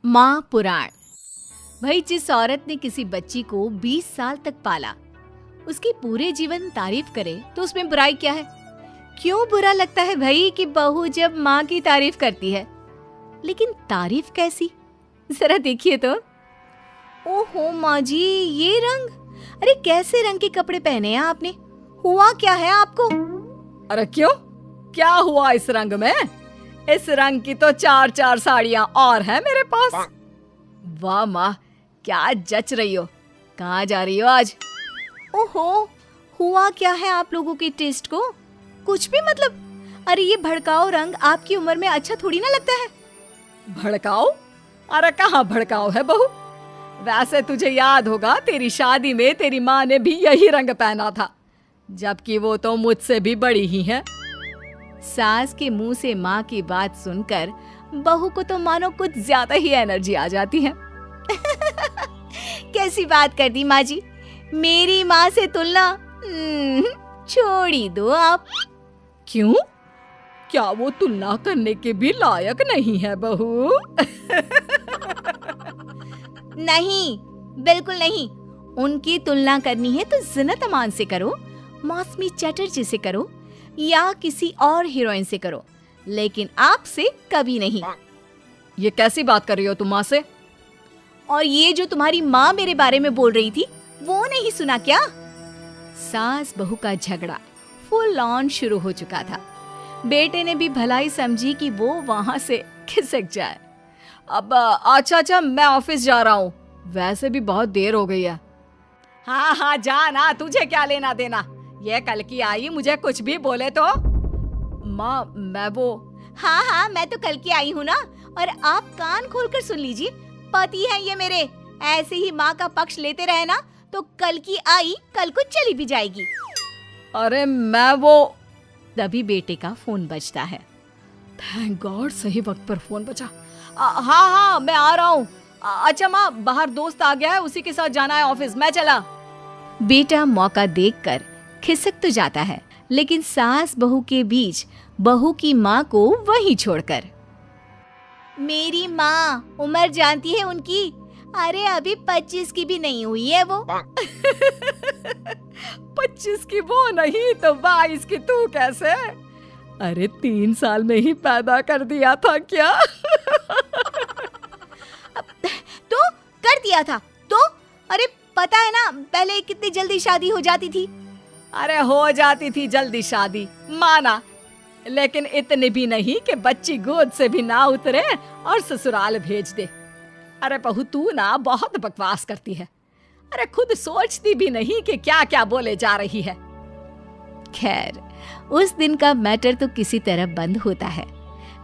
माँ पुराण। भाई, जिस औरत ने किसी बच्ची को 20 साल तक पाला, उसकी पूरे जीवन तारीफ करे तो उसमें बुराई क्या है? क्यों बुरा लगता है भाई कि बहू जब माँ की तारीफ करती है? लेकिन तारीफ कैसी? जरा देखिए तो। ओहो माँ जी, ये रंग! अरे कैसे रंग के कपड़े पहने हैं आपने? हुआ क्या है आपको? अरे क्यों, क्या हुआ इस रंग में? इस रंग की तो 4-4 साड़ियाँ और हैं मेरे पास। वाह माँ, क्या जच रही हो। कहाँ जा रही हो आज? ओहो, हुआ क्या है आप लोगों के टेस्ट को? कुछ भी मतलब। अरे ये भड़काऊ रंग आपकी उम्र में अच्छा थोड़ी ना लगता है। भड़काओ? अरे कहाँ भड़काओ है बहू। वैसे तुझे याद होगा, तेरी शादी में तेरी माँ ने भी यही रंग पहना था, जबकि वो तो मुझसे भी बड़ी ही है। सास के मुंह से माँ की बात सुनकर बहू को तो मानो कुछ ज्यादा ही एनर्जी आ जाती है। कैसी बात कर दी माँ जी, मेरी माँ से तुलना छोड़ ही दो आप। क्यों? क्या वो तुलना करने के भी लायक नहीं है बहू? नहीं, बिल्कुल नहीं। उनकी तुलना करनी है तो ज़ीनत अमान से करो, मौसमी चटर्जी से करो, या किसी और हीरोइन से करो, लेकिन आपसे कभी नहीं। ये कैसी बात कर रही हो तुम माँ से? और ये जो तुम्हारी माँ मेरे बारे में बोल रही थी, वो नहीं सुना क्या? सास बहू का झगड़ा फुल ऑन शुरू हो चुका था। बेटे ने भी भलाई समझी कि वो वहां से खिसक जाए। अब अच्छा, मैं ऑफिस जा रहा हूँ। वैसे भी बहुत देर हो गई है। हाँ, जा ना, तुझे क्या लेना देना। ये कल की आई, मुझे कुछ भी बोले तो। माँ, मैं वो। हाँ, मैं तो कल की आई हूँ ना। और आप कान खोलकर सुन लीजिए, पति है ये मेरे। ऐसे ही माँ का पक्ष लेते रहे ना तो कल की आई कल को चली भी जाएगी। अरे मैं वो। तभी बेटे का फोन बजता है। थैंक गॉड, सही वक्त पर फोन बजा। हाँ, मैं आ रहा हूँ। अच्छा माँ, बाहर दोस्त आ गया है, उसी के साथ जाना है ऑफिस, मैं चला। बेटा मौका देखकर खिसक तो जाता है, लेकिन सास बहू के बीच बहू की माँ को वहीं छोड़कर। मेरी माँ, उम्र जानती है उनकी? अरे अभी 25 की भी नहीं हुई है वो। 25 की वो नहीं तो 22 की तू कैसे? अरे 3 साल में ही पैदा कर दिया था क्या? तो कर दिया था तो? अरे पता है ना, पहले कितनी जल्दी शादी हो जाती थी। अरे हो जाती थी जल्दी शादी, माना, लेकिन इतनी भी नहीं कि बच्ची गोद से भी ना उतरे और ससुराल भेज दे। अरे बहू, तू ना बहुत बकवास करती है। अरे खुद सोचती भी नहीं कि क्या क्या बोले जा रही है। खैर, उस दिन का मैटर तो किसी तरह बंद होता है,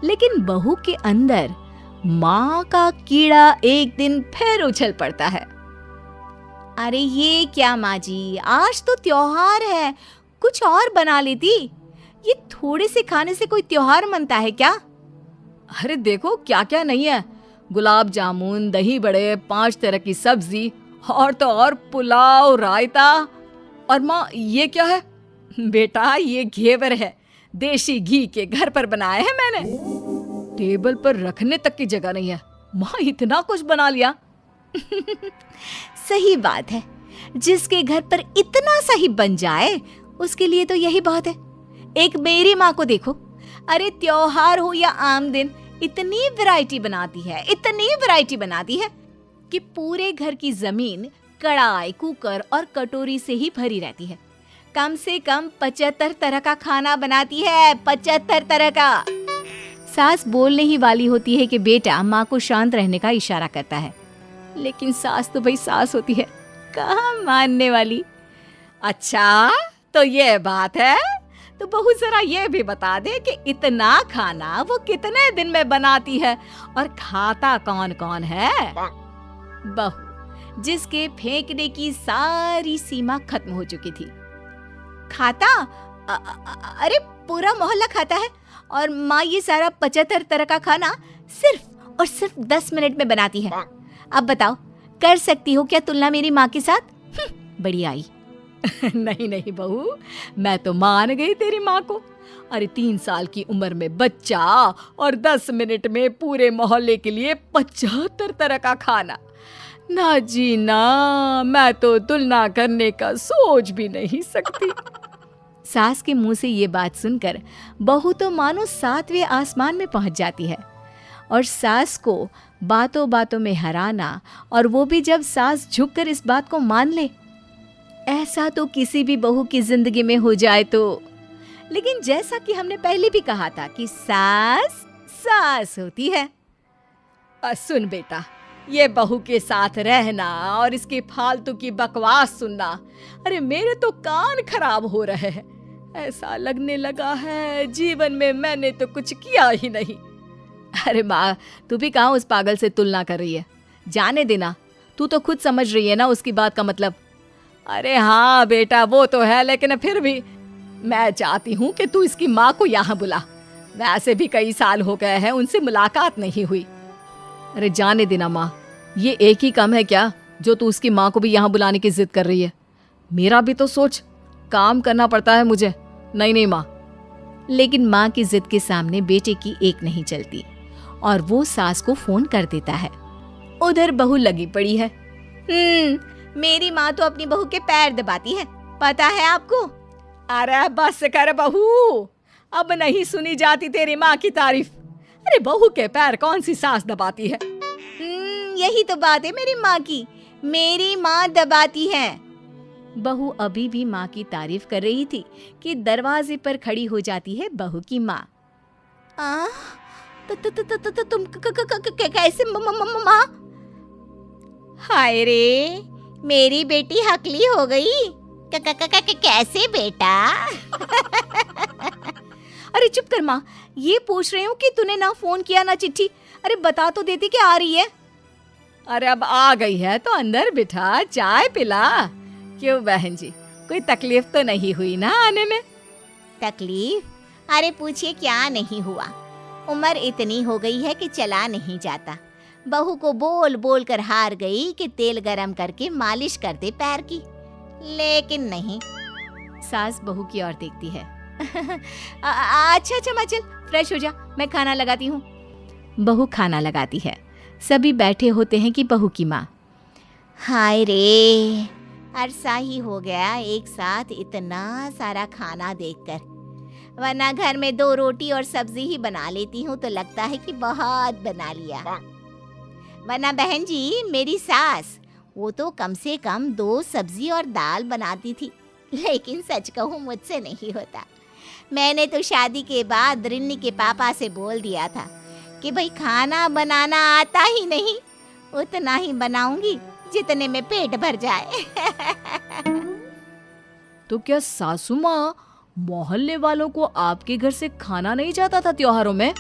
लेकिन बहू के अंदर माँ का कीड़ा एक दिन फिर उछल पड़ता है। अरे ये क्या माँ जी, आज तो त्योहार है, कुछ और बना लेती। ये थोड़े से खाने से कोई त्योहार मनता है क्या? अरे देखो क्या क्या नहीं है। गुलाब जामुन, दही बड़े, 5 तरह की सब्जी, और तो और पुलाव, रायता। और माँ, ये क्या है? बेटा, ये घेवर है, देसी घी के, घर पर बनाए हैं मैंने। टेबल पर रखने तक की जगह नहीं है। माँ, इतना कुछ बना लिया। सही बात है, जिसके घर पर इतना सही बन जाए उसके लिए तो यही बहुत है। एक मेरी माँ को देखो, अरे त्योहार हो या आम दिन, इतनी वैरायटी बनाती है कि पूरे घर की जमीन कढ़ाई, कुकर और कटोरी से ही भरी रहती है। कम से कम 75 तरह का खाना बनाती है, 75 तरह का। सास बोलने ही वाली होती है कि बेटा माँ को शांत रहने का इशारा करता है, लेकिन सास तो भाई सास होती है, कहाँ मानने वाली। अच्छा, तो ये बात है। तो बहू जरा ये भी बता दे कि इतना खाना वो कितने दिन में बनाती है और खाता कौन कौन है? बहू, जिसके फेंकने की सारी सीमा खत्म हो चुकी थी। खाता? अरे पूरा मोहल्ला खाता है, और माँ ये सारा 75 तरह का खाना सिर्फ और सिर्फ 10 मिनट में बनाती है। अब बताओ, कर सकती हो क्या तुलना मेरी माँ के साथ? बड़ी आई। नहीं बहू, मैं तो मान गई तेरी माँ को, अरे 3 साल की उम्र में बच्चा और 10 मिनट में पूरे मोहल्ले के लिए 75 तरह का खाना। ना जी ना, मैं तो तुलना करने का सोच भी नहीं सकती। सास के मुंह से ये बात सुनकर बहू तो मानो 7वें आसमान में पहुंच जाती है। और सास को बातों बातों में हराना, और वो भी जब सास झुककर इस बात को मान ले, ऐसा तो किसी भी बहू की जिंदगी में हो जाए तो। लेकिन जैसा कि हमने पहले भी कहा था कि सास सास होती है। सुन बेटा, ये बहू के साथ रहना और इसकी फालतू की बकवास सुनना, अरे मेरे तो कान खराब हो रहे हैं। ऐसा लगने लगा है जीवन में मैंने तो कुछ किया ही नहीं। अरे माँ, तू भी कहाँ उस पागल से तुलना कर रही है? जाने देना, तू तो खुद समझ रही है ना उसकी बात का मतलब। अरे हाँ बेटा, वो तो है, लेकिन फिर भी मैं चाहती हूँ कि तू इसकी माँ को यहाँ बुला। वैसे भी कई साल हो गए हैं उनसे मुलाकात नहीं हुई। अरे जाने देना माँ, ये एक ही काम है क्या जो तू उसकी माँ को भी यहाँ बुलाने की जिद कर रही है? मेरा भी तो सोच, काम करना पड़ता है मुझे। नहीं माँ। लेकिन माँ की जिद के सामने बेटे की एक नहीं चलती और वो सास को फोन कर देता है। उधर बहू लगी पड़ी है। मेरी माँ तो अपनी बहू के पैर दबाती है, पता है आपको? अरे बस कर बहू, अब नहीं सुनी जाती तेरी माँ की तारीफ। अरे बहू के पैर कौन सी सास दबाती है? यही तो बात है मेरी माँ की, मेरी माँ दबाती है। बहू अभी भी माँ की तारीफ कर रही थी कि दरवाजे पर खड़ी हो जाती है बहू की माँ। तुम कैसे माँ? हाय रे, मेरी बेटी हकली हो गई। कैसे बेटा? अरे चुप कर माँ, ये पूछ रही हूँ कि तूने ना फोन किया ना चिट्ठी। अरे बता तो देती कि आ रही है। अरे अब आ गई है तो अंदर बिठा, चाय पिला। क्यों बहन जी, कोई तकलीफ तो नहीं हुई ना आने में? तकलीफ? अरे पूछिए क्या नहीं हुआ। उम्र इतनी हो गई है कि चला नहीं जाता। बहू को बोल बोल कर हार गई कि तेल गरम करके मालिश कर दे पैर की, लेकिन नहीं। सास बहू की ओर देखती है। अच्छा माँ, चल फ्रेश हो जा, मैं खाना लगाती हूँ। बहू खाना लगाती है। सभी बैठे होते हैं कि बहू की माँ। हाय रे, अरसा ही हो गया एक साथ इतना सारा खाना देखकर, वरना घर में 2 रोटी और सब्जी ही बना लेती हूँ तो लगता है कि बहुत बना लिया। वरना बहन जी, मेरी सास वो तो कम से कम 2 सब्जी और दाल बनाती थी, लेकिन सच कहूँ मुझसे नहीं होता। मैंने तो शादी के बाद रिन्नी के पापा से बोल दिया था कि भाई खाना बनाना आता ही नहीं, उतना ही बनाऊंगी जितने में पेट भर जाए। तो क्या सासू माँ, मोहल्ले वालों को आपके घर से खाना नहीं जाता था त्योहारों में?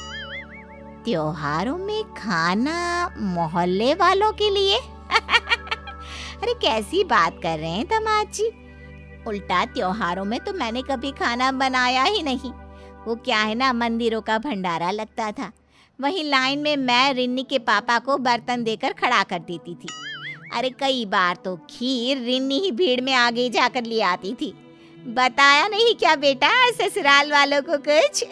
त्योहारों में खाना मोहल्ले वालों के लिए? अरे कैसी बात कर रहे हैं दामाद जी? उल्टा त्योहारों में तो मैंने कभी खाना बनाया ही नहीं। वो क्या है ना, मंदिरों का भंडारा लगता था, वहीं लाइन में मैं रिन्नी के पापा को बर्तन देकर खड़ा कर देती थी। अरे कई बार तो खीर रिन्नी ही भीड़ में आगे जाकर ले आती थी। बताया नहीं क्या बेटा ससुराल वालों को कुछ?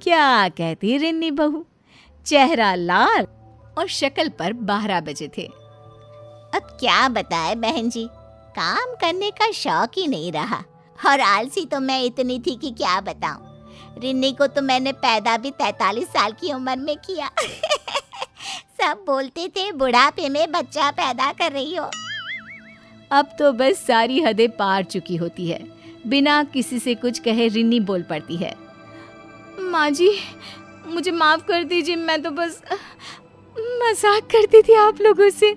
क्या कहती रिन्नी बहू? चेहरा लाल और शक्ल पर 12 बजे थे। अब क्या बताए बहन जी, काम करने का शौक ही नहीं रहा, और आलसी तो मैं इतनी थी कि क्या बताऊं। रिन्नी को तो मैंने पैदा भी 43 साल की उम्र में किया। सब बोलते थे बुढ़ापे में बच्चा पैदा कर रही हो। अब तो बस सारी हदें पार चुकी होती है। बिना किसी से कुछ कहे रिन्नी बोल पड़ती है। माँ जी, मुझे माफ कर दीजिए, मैं तो बस मजाक करती थी आप लोगों से।